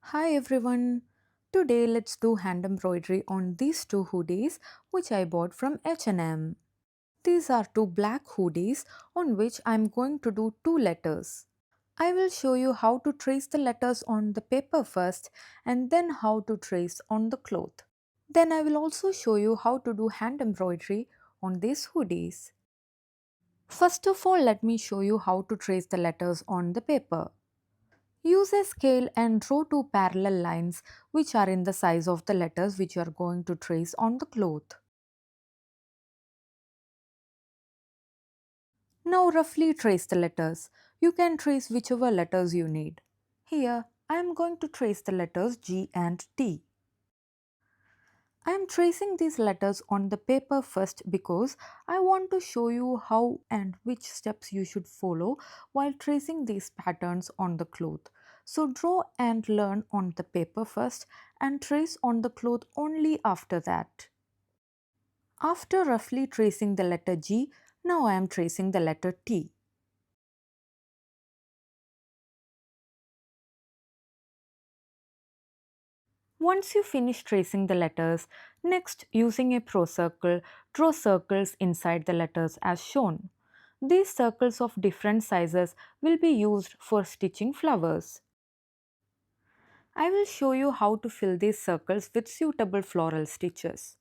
Hi everyone. Today let's do hand embroidery on these two hoodies which I bought from H&M. These are two black hoodies on which I'm going to do two letters. I will show you how to trace the letters on the paper first and then how to trace on the cloth. Then I will also show you how to do hand embroidery on these hoodies. First of all, let me show you how to trace the letters on the paper. Use a scale and draw two parallel lines which are in the size of the letters which you are going to trace on the cloth. Now roughly trace the letters. You can trace whichever letters you need. Here I am going to trace the letters G and T. I am tracing these letters on the paper first because I want to show you how and which steps you should follow while tracing these patterns on the cloth. So draw and learn on the paper first and trace on the cloth only after that. After roughly tracing the letter G, now I am tracing the letter T. Once you finish tracing the letters, next using a pro circle, draw circles inside the letters as shown. These circles of different sizes will be used for stitching flowers. I will show you how to fill these circles with suitable floral stitches.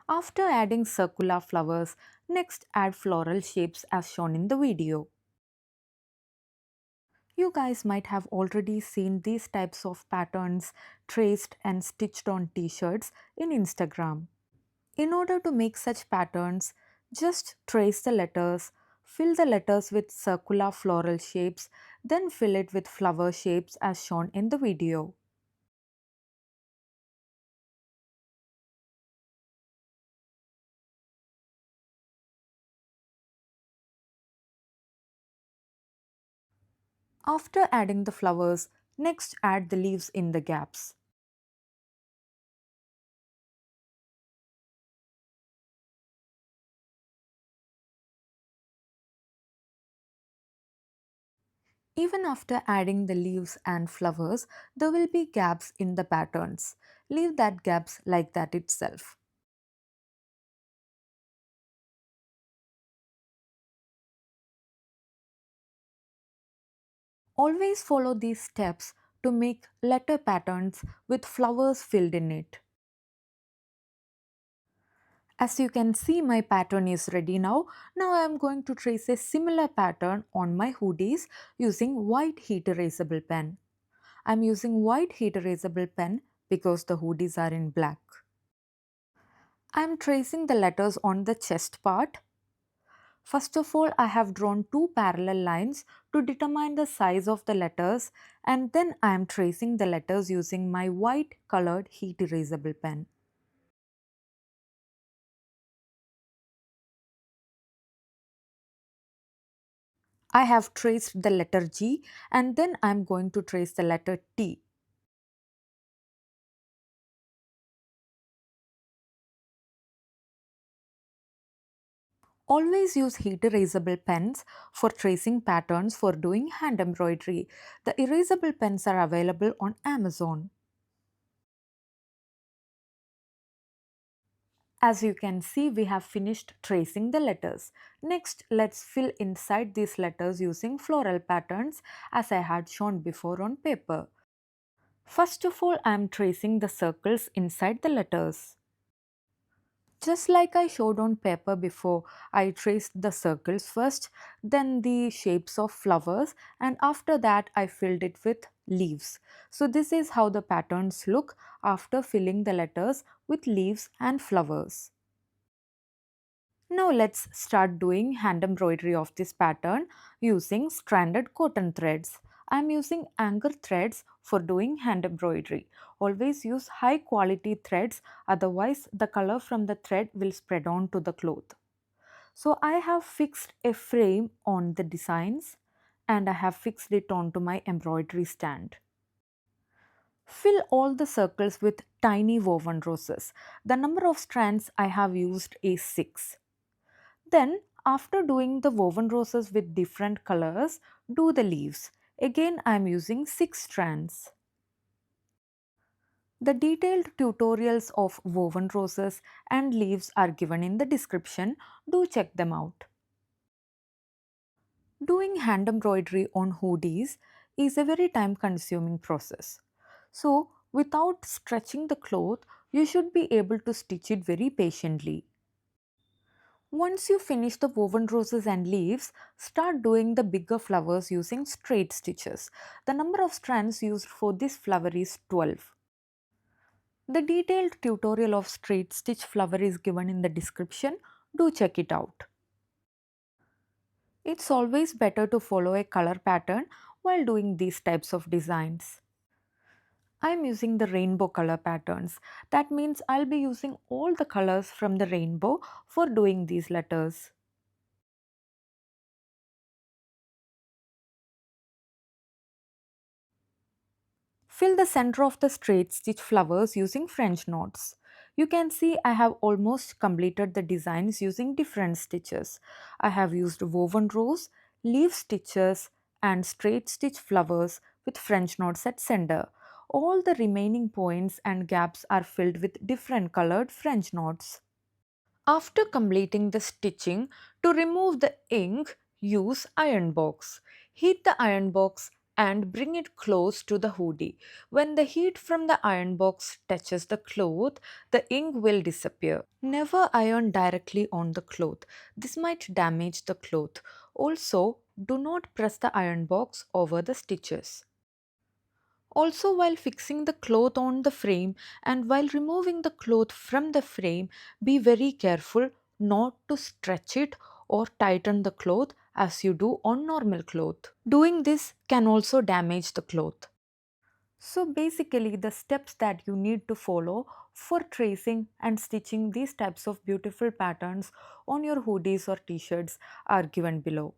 After adding circular flowers, next add floral shapes as shown in the video. You guys might have already seen these types of patterns traced and stitched on t-shirts in Instagram. In order to make such patterns, just trace the letters, fill the letters with circular floral shapes, then fill it with flower shapes as shown in the video. After adding the flowers, next add the leaves in the gaps. Even after adding the leaves and flowers, there will be gaps in the patterns. Leave that gaps like that itself. Always follow these steps to make letter patterns with flowers filled in it. As you can see, my pattern is ready now. Now I am going to trace a similar pattern on my hoodies using white heat erasable pen. I am using white heat erasable pen because the hoodies are in black. I am tracing the letters on the chest part. First of all, I have drawn two parallel lines to determine the size of the letters, and then I am tracing the letters using my white colored heat erasable pen. I have traced the letter G and then I am going to trace the letter T. Always use heat erasable pens for tracing patterns for doing hand embroidery. The erasable pens are available on Amazon. As you can see, we have finished tracing the letters. Next, let's fill inside these letters using floral patterns as I had shown before on paper. First of all, I am tracing the circles inside the letters. Just like I showed on paper before, I traced the circles first, then the shapes of flowers, and after that I filled it with leaves. So this is how the patterns look after filling the letters with leaves and flowers. Now let's start doing hand embroidery of this pattern using stranded cotton threads. I am using anchor threads for doing hand embroidery. Always use high quality threads, otherwise the color from the thread will spread onto the cloth. So I have fixed a frame on the designs and I have fixed it onto my embroidery stand. Fill all the circles with tiny woven roses. The number of strands I have used is 6. Then, after doing the woven roses with different colors, do the leaves. Again, I am using 6 strands. The detailed tutorials of woven roses and leaves are given in the description. Do check them out. Doing hand embroidery on hoodies is a very time consuming process. So, without stretching the cloth, you should be able to stitch it very patiently. Once you finish the woven roses and leaves, start doing the bigger flowers using straight stitches. The number of strands used for this flower is 12. The detailed tutorial of straight stitch flower is given in the description. Do check it out. It's always better to follow a color pattern while doing these types of designs. I'm using the rainbow color patterns. That means I'll be using all the colors from the rainbow for doing these letters. Fill the center of the straight stitch flowers using French knots. You can see I have almost completed the designs using different stitches. I have used woven rows, leaf stitches and straight stitch flowers with French knots at center. All the remaining points and gaps are filled with different colored French knots. After completing the stitching, to remove the ink, use iron box. Heat the iron box and bring it close to the hoodie. When the heat from the iron box touches the cloth, the ink will disappear. Never iron directly on the cloth. This might damage the cloth. Also, do not press the iron box over the stitches. Also, while fixing the cloth on the frame and while removing the cloth from the frame, be very careful not to stretch it or tighten the cloth as you do on normal cloth. Doing this can also damage the cloth. So, basically, the steps that you need to follow for tracing and stitching these types of beautiful patterns on your hoodies or t shirts are given below.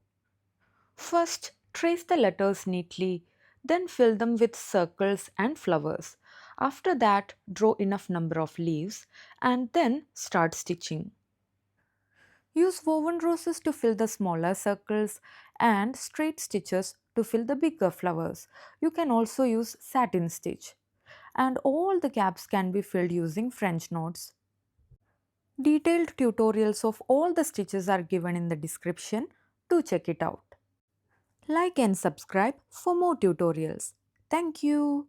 First, trace the letters neatly, then fill them with circles and flowers. After that, draw enough number of leaves and then start stitching. Use woven roses to fill the smaller circles and straight stitches to fill the bigger flowers. You can also use satin stitch. And all the gaps can be filled using French knots. Detailed tutorials of all the stitches are given in the description. Do check it out. Like and subscribe for more tutorials. Thank you.